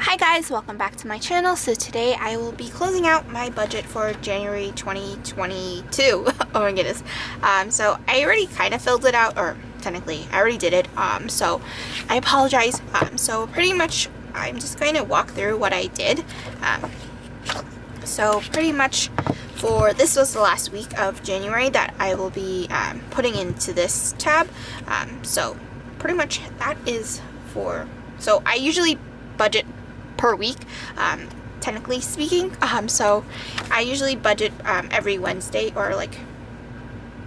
Hi guys, welcome back to my channel. So today I will be closing out my budget for January 2022. Oh my goodness. So I already kind of filled it out, or technically I already did it. So I apologize. So pretty much I'm just going to walk through what I did. So pretty much for this was the last week of January that I will be putting into this tab. So pretty much that is for, so I usually budget per week, technically speaking. So I usually budget every Wednesday, or like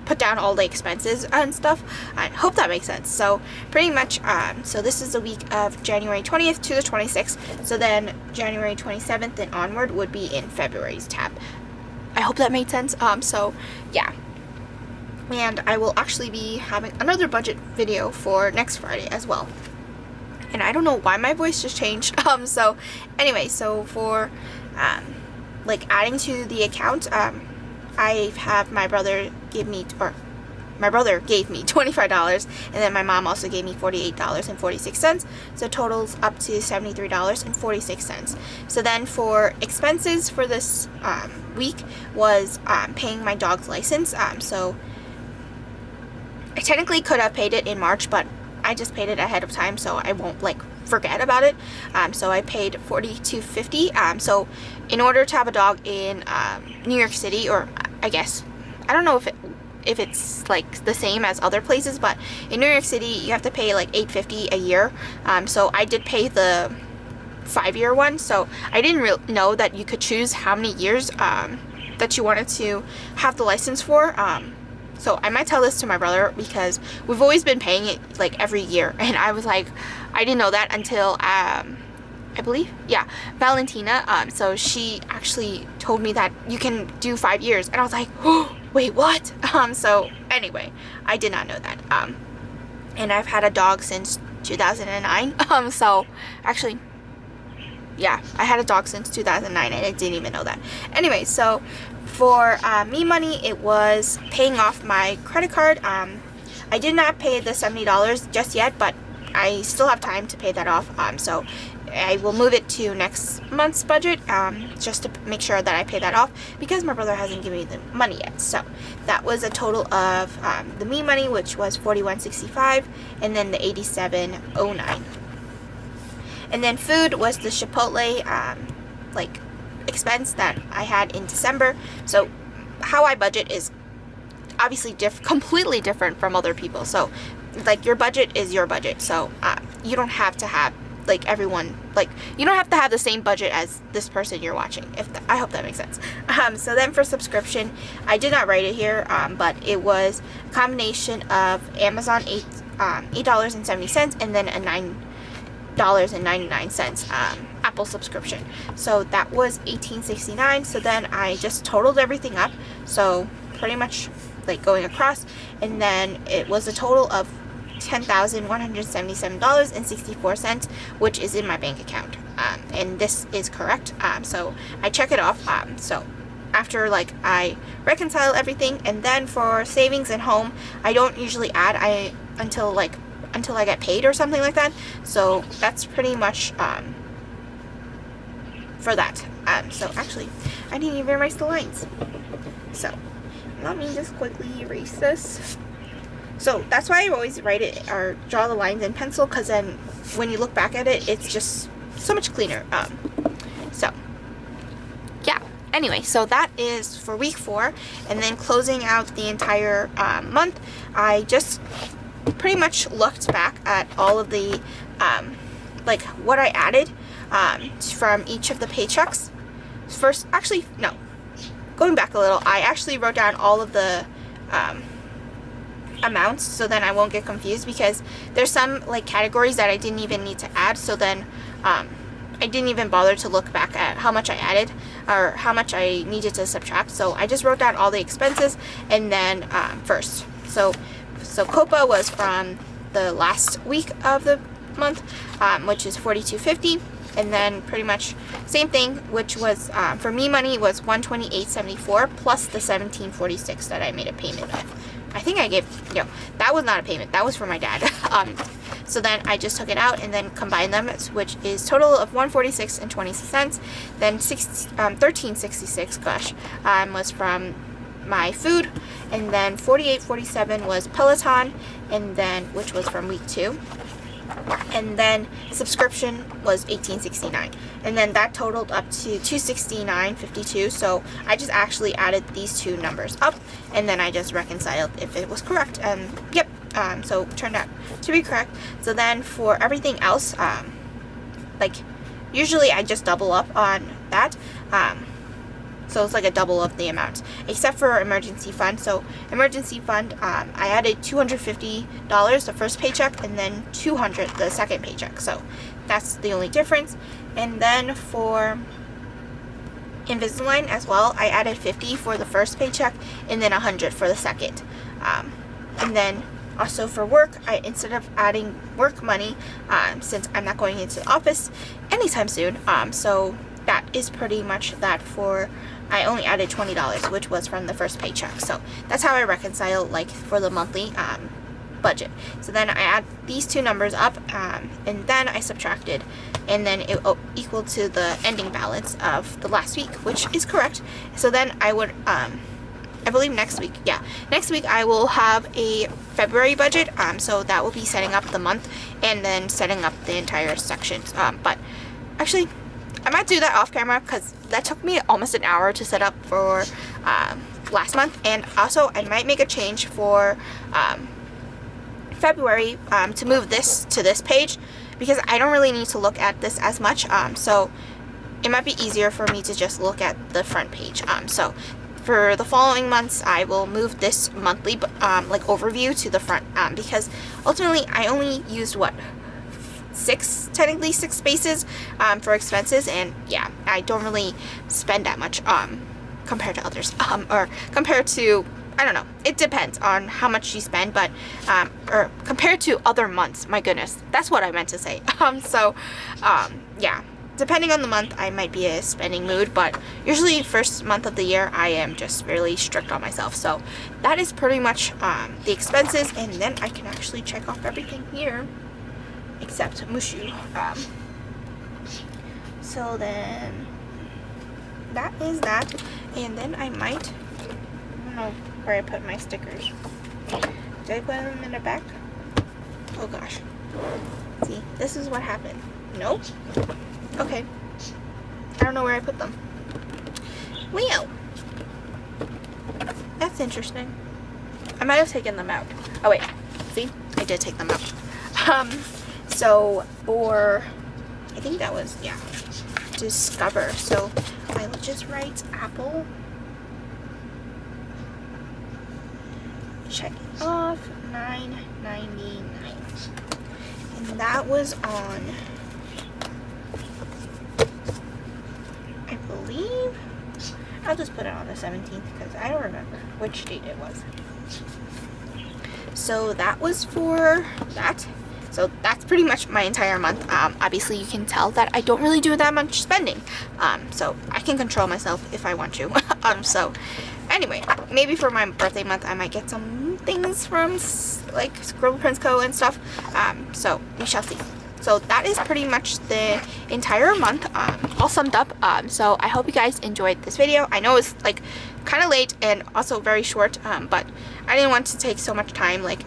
put down all the expenses and stuff. I hope that makes sense. So pretty much, so this is the week of January 20th to the 26th. So then January 27th and onward would be in February's tab. I hope that made sense. So yeah. And I will actually be having another budget video for next Friday as well. And I don't know why my voice just changed. So anyway, so for like adding to the account, I have my brother gave me $25, and then my mom also gave me $48.46. So totals up to $73.46. So then for expenses for this week was paying my dog's license. So I technically could have paid it in March, but I just paid it ahead of time, so I won't like forget about it. So I paid $42.50. So in order to have a dog in New York City, or I guess I don't know if it's like the same as other places, but in New York City you have to pay like $8.50 a year. So I did pay the 5-year one. So I didn't know that you could choose how many years that you wanted to have the license for. So I might tell this to my brother, because we've always been paying it like every year, and I was like, I didn't know that until I believe, yeah, Valentina. So she actually told me that you can do 5 years, and I was like, oh, wait, what? So anyway, I did not know that. And I've had a dog since 2009. So actually, yeah, I had a dog since 2009, and I didn't even know that. Anyway, so for me money, it was paying off my credit card. I did not pay the $70 just yet, but I still have time to pay that off. So I will move it to next month's budget, just to make sure that I pay that off, because my brother hasn't given me the money yet. So that was a total of the me money, which was $41.65, and then the $87.09. And then food was the Chipotle like expense that I had in December. So how I budget is obviously completely different from other people. So like your budget is your budget. So you don't have to have like everyone, like you don't have to have the same budget as this person you're watching. I hope that makes sense. So then for subscription, I did not write it here, but it was a combination of Amazon $8.70, and then a $9.99 Apple subscription. So that was $18.69. So then I just totaled everything up, so pretty much like going across, and then it was a total of $10,177.64, which is in my bank account, and this is correct. So I check it off. So after like I reconcile everything, and then for savings and home, I don't usually add until I get paid or something like that. So that's pretty much for that. So actually, I didn't even erase the lines. So let me just quickly erase this. So that's why I always write it or draw the lines in pencil, because then when you look back at it, it's just so much cleaner. So yeah. Anyway, so that is for week 4, and then closing out the entire month, I just pretty much looked back at all of the like what I added from each of the paychecks. First, actually no, going back a little, I actually wrote down all of the amounts, so then I won't get confused, because there's some like categories that I didn't even need to add. So then I didn't even bother to look back at how much I added or how much I needed to subtract. So I just wrote down all the expenses, and then first, so Copa was from the last week of the month, which is $42.50, and then pretty much same thing, which was for me money was $128.74 plus the $17.46 that I made a payment of. I think I gave, that was not a payment, that was for my dad. So then I just took it out and then combined them, which is total of $146.20. Then $13.66, gosh, was from my food, and then $48.47 was Peloton, and then which was from week 2. And then subscription was $18.69, and then that totaled up to $269.52. So I just actually added these two numbers up, and then I just reconciled if it was correct, and yep, so it turned out to be correct. So then for everything else, like usually I just double up on that, so it's like a double of the amount, except for emergency fund. So emergency fund, I added $250 the first paycheck, and then $200 the second paycheck. So that's the only difference. And then for Invisalign as well, I added $50 for the first paycheck, and then $100 for the second. And then also for work, instead of adding work money, since I'm not going into the office anytime soon, so that is pretty much that. For I only added $20, which was from the first paycheck. So that's how I reconcile, like, for the monthly budget. So then I add these two numbers up, and then I subtracted, and then it equal to the ending balance of the last week, which is correct. So then I would, I believe next week I will have a February budget, so that will be setting up the month and then setting up the entire sections. But actually, I might do that off camera because that took me almost an hour to set up for last month. And also I might make a change for February to move this to this page, because I don't really need to look at this as much. So it might be easier for me to just look at the front page. So for the following months, I will move this monthly like overview to the front, because ultimately I only used technically six spaces for expenses, and yeah, I don't really spend that much compared to others, or compared to, I don't know, it depends on how much you spend, but or compared to other months, my goodness, that's what I meant to say. Yeah, depending on the month, I might be a spending mood, but usually first month of the year I am just really strict on myself. So that is pretty much the expenses, and then I can actually check off everything here except Mushu. So then that is that, and then I don't know where I put my stickers. Did I put them in the back? Oh gosh. See, this is what happened. Nope. Okay. I don't know where I put them. Well, that's interesting. I might have taken them out. Oh wait, see? I did take them out. So for, I think that was, yeah, Discover. So I will just write Apple. Check it off, $9.99. And that was on, I believe, I'll just put it on the 17th because I don't remember which date it was. So that was for that. So that's pretty much my entire month. Obviously you can tell that I don't really do that much spending. So I can control myself if I want to. So anyway, maybe for my birthday month I might get some things from like Scribble Prince Co. and stuff. So we shall see. So that is pretty much the entire month, all summed up. So I hope you guys enjoyed this video. I know it's like kind of late and also very short, but I didn't want to take so much time, like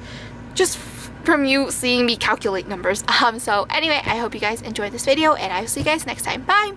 just from you seeing me calculate numbers. So anyway, I hope you guys enjoyed this video, and I will see you guys next time. Bye!